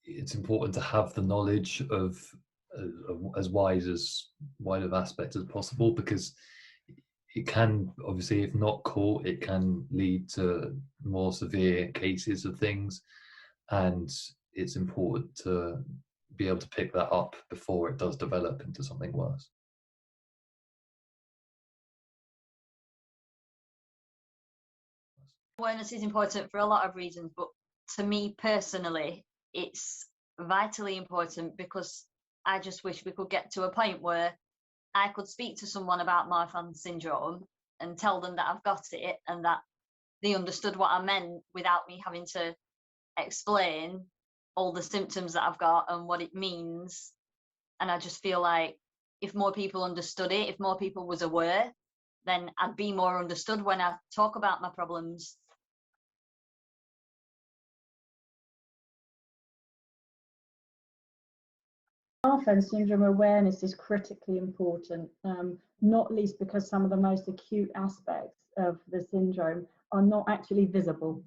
it's important to have the knowledge of as wide of aspect as possible, because it can, obviously, if not caught, it can lead to more severe cases of things, and it's important to be able to pick that up before it does develop into something worse. Awareness is important for a lot of reasons, but to me personally, it's vitally important because I just wish we could get to a point where I could speak to someone about Marfan syndrome and tell them that I've got it and that they understood what I meant without me having to explain all the symptoms that I've got and what it means. And I just feel like if more people understood it, if more people was aware, then I'd be more understood when I talk about my problems. Marfan syndrome awareness is critically important, not least because some of the most acute aspects of the syndrome are not actually visible,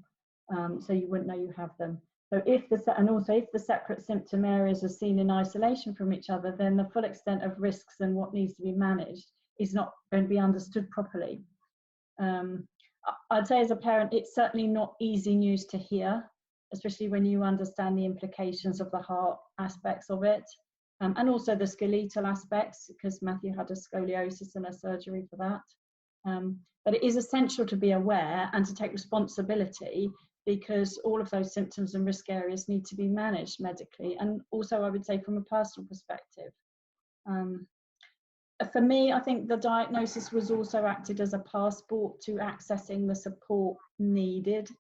so you wouldn't know you have them. So if the separate symptom areas are seen in isolation from each other, then the full extent of risks and what needs to be managed is not going to be understood properly. I'd say as a parent, it's certainly not easy news to hear, especially when you understand the implications of the heart aspects of it. And also the skeletal aspects, because Matthew had a scoliosis and a surgery for that. But it is essential to be aware and to take responsibility, because all of those symptoms and risk areas need to be managed medically, and also I would say from a personal perspective. For me, I think the diagnosis was also acted as a passport to accessing the support needed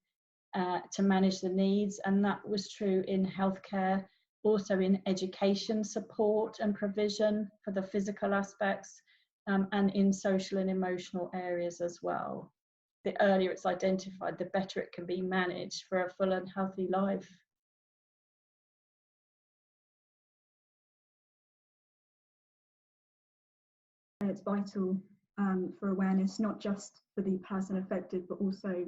to manage the needs, and that was true in healthcare, also in education support and provision for the physical aspects, and in social and emotional areas as well. The earlier it's identified, the better it can be managed for a full and healthy life. It's vital for awareness, not just for the person affected, but also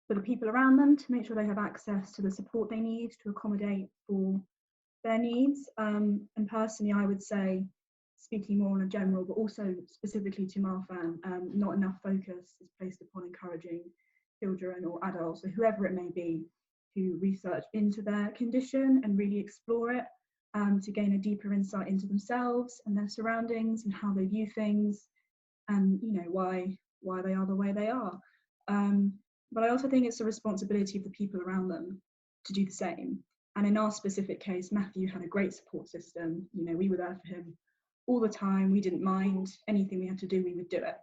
for the people around them, to make sure they have access to the support they need to accommodate for their needs. And personally, I would say, speaking more on a general, but also specifically to Marfan, not enough focus is placed upon encouraging children or adults, or whoever it may be, to research into their condition and really explore it, to gain a deeper insight into themselves and their surroundings and how they view things, and why they are the way they are. But I also think it's a responsibility of the people around them to do the same. And in our specific case, Matthew had a great support system. We were there for him all the time. We didn't mind anything we had to do, we would do it.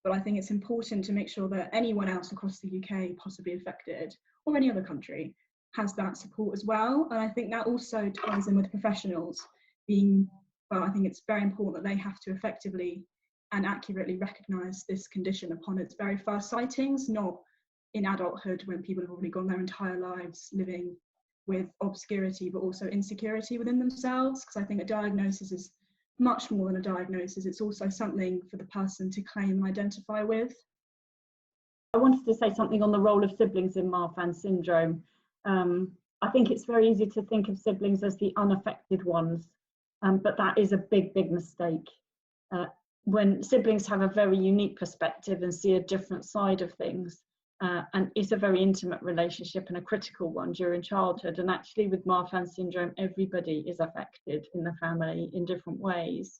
But I think it's important to make sure that anyone else across the UK possibly affected, or any other country, has that support as well. And I think that also ties in with professionals I think it's very important that they have to effectively and accurately recognise this condition upon its very first sightings, not in adulthood when people have already gone their entire lives living with obscurity, but also insecurity within themselves. Because I think a diagnosis is much more than a diagnosis. It's also something for the person to claim and identify with. I wanted to say something on the role of siblings in Marfan syndrome. I think it's very easy to think of siblings as the unaffected ones, but that is a big mistake. When siblings have a very unique perspective and see a different side of things, and it's a very intimate relationship and a critical one during childhood. And actually with Marfan syndrome, everybody is affected in the family in different ways.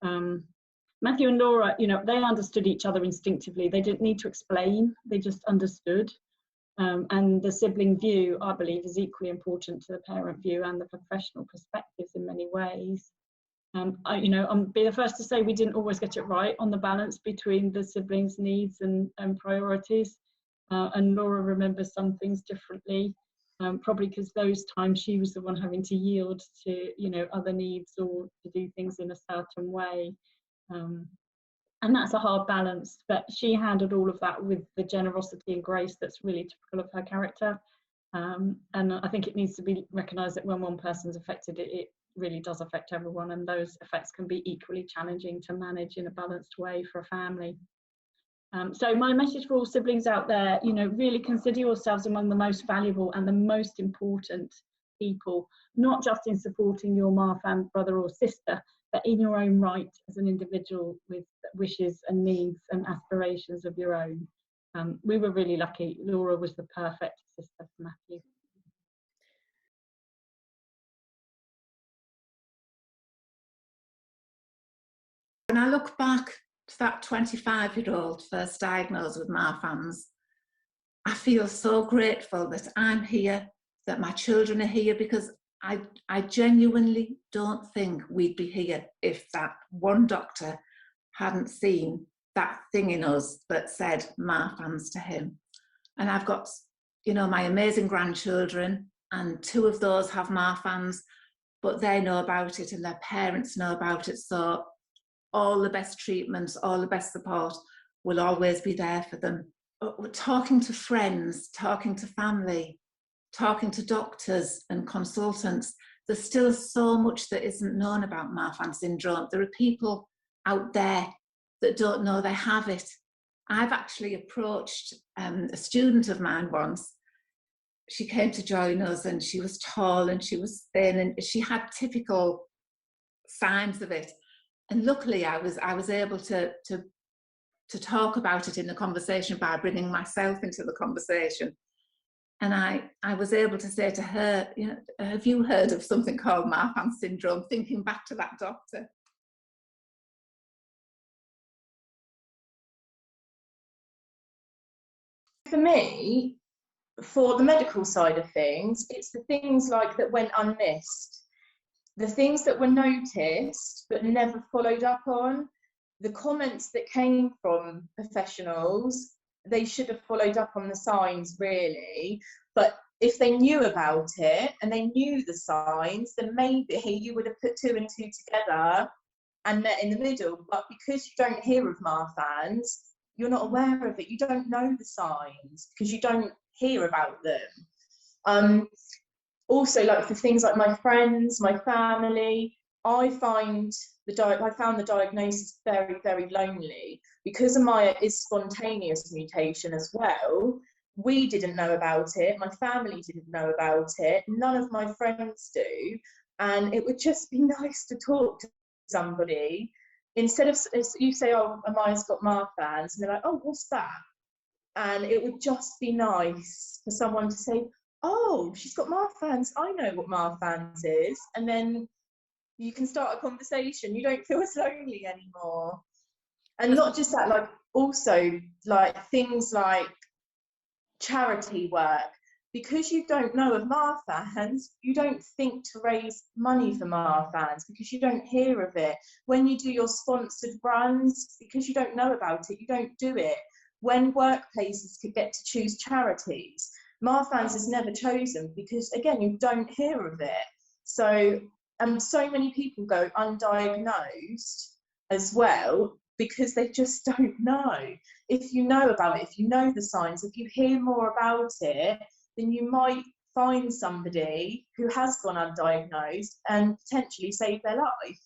Matthew and Laura, they understood each other instinctively. They didn't need to explain, they just understood. And the sibling view, I believe, is equally important to the parent view and the professional perspectives in many ways. I'll be the first to say we didn't always get it right on the balance between the siblings' needs and priorities. And Laura remembers some things differently, probably because those times she was the one having to yield to, other needs or to do things in a certain way. And that's a hard balance, but she handled all of that with the generosity and grace that's really typical of her character. And I think it needs to be recognised that when one person's affected, it really does affect everyone, and those effects can be equally challenging to manage in a balanced way for a family. So my message for all siblings out there, really consider yourselves among the most valuable and the most important people, not just in supporting your Marfan brother or sister, but in your own right as an individual with wishes and needs and aspirations of your own. We were really lucky. Laura was the perfect sister for Matthew. When I look back to that 25-year-old first diagnosed with Marfan's, I feel so grateful that I'm here, that my children are here, because I genuinely don't think we'd be here if that one doctor hadn't seen that thing in us that said Marfan's to him. And I've got, you know, my amazing grandchildren, and 2 of those have Marfan's, but they know about it and their parents know about it. So all the best treatments, all the best support will always be there for them. But we're talking to friends, talking to family, talking to doctors and consultants. There's still so much that isn't known about Marfan syndrome. There are people out there that don't know they have it. I've actually approached a student of mine once. She came to join us and she was tall and she was thin and she had typical signs of it. And luckily I was able to talk about it in the conversation by bringing myself into the conversation. And I was able to say to her, you know, have you heard of something called Marfan syndrome? Thinking back to that doctor. For me, for the medical side of things, it's the things like that went unmissed. The things that were noticed but never followed up on. The comments that came from professionals, they should have followed up on the signs really, but if they knew about it and they knew the signs, then maybe you would have put 2 and 2 together and met in the middle. But because you don't hear of Marfan's, you're not aware of it, you don't know the signs because you don't hear about them. Also, like for things like my friends, my family, I found the diagnosis very, very lonely. Because Amaya is spontaneous mutation as well, we didn't know about it, my family didn't know about it, none of my friends do, and it would just be nice to talk to somebody instead of, you say, oh, Amaya's got Marfan's, and they're like, oh, what's that? And it would just be nice for someone to say, oh, she's got Marfan's, I know what Marfan's is, and then you can start a conversation. You don't feel as lonely anymore. And not just that, like also like things like charity work. Because you don't know of Marfan's, you don't think to raise money for Marfan's because you don't hear of it. When you do your sponsored runs, because you don't know about it, you don't do it. When workplaces could get to choose charities, Marfan's is never chosen because, again, you don't hear of it. So many people go undiagnosed as well because they just don't know. If you know about it, if you know the signs, if you hear more about it, then you might find somebody who has gone undiagnosed and potentially save their life.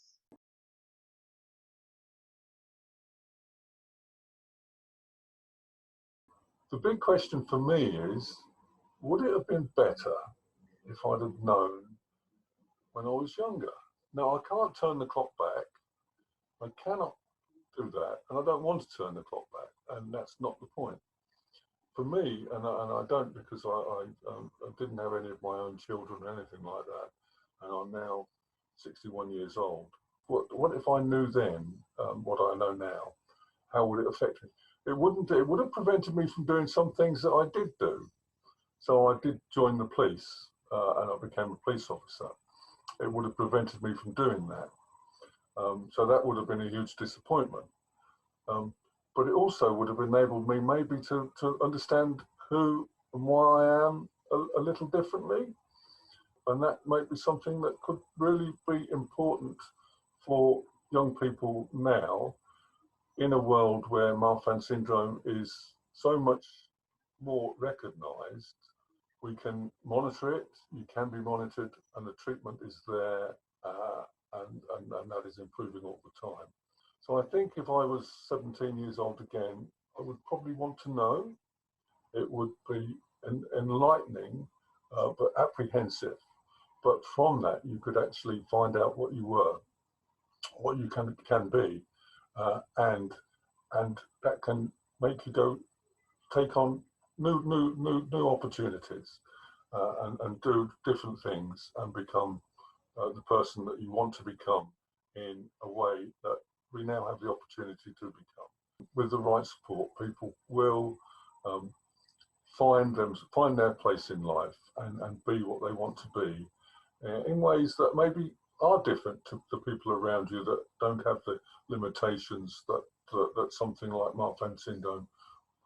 The big question for me is, would it have been better if I'd have known when I was younger? Now, I can't turn the clock back. I cannot do that, and I don't want to turn the clock back, and that's not the point. For me, and I don't, because I didn't have any of my own children or anything like that, and I'm now 61 years old. What if I knew then what I know now? How would it affect me? It wouldn't. It would have prevented me from doing some things that I did do. So I did join the police, and I became a police officer. It would have prevented me from doing that. So that would have been a huge disappointment. But it also would have enabled me maybe to understand who and why I am a little differently. And that might be something that could really be important for young people now in a world where Marfan syndrome is so much more recognised. We can monitor it, you can be monitored, and the treatment is there, and that is improving all the time. So I think if I was 17 years old again, I would probably want to know. It would be enlightening, but apprehensive. but from that you could actually find out what you were, what you can be, and that can make you go take on new opportunities, and do different things and become the person that you want to become in a way that we now have the opportunity to become. With the right support, people will find their place in life and be what they want to be, in ways that maybe are different to the people around you that don't have the limitations that something like Marfan syndrome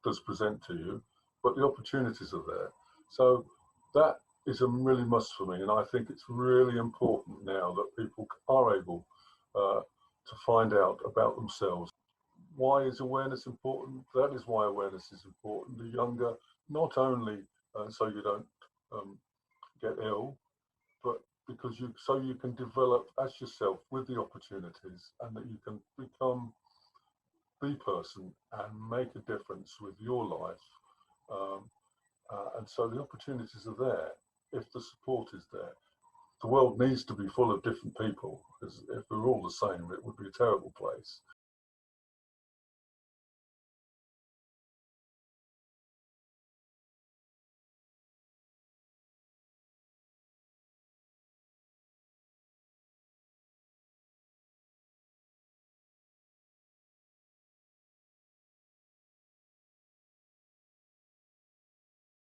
does present to you, but the opportunities are there. So that is a really must for me, and I think it's really important now that people are able to find out about themselves. Why is awareness important? That is why awareness is important. The younger, not only so you don't get ill, but because you can develop as yourself with the opportunities, and that you can become the person and make a difference with your life. And so the opportunities are there if the support is there. The world needs to be full of different people, because if we're all the same, it would be a terrible place.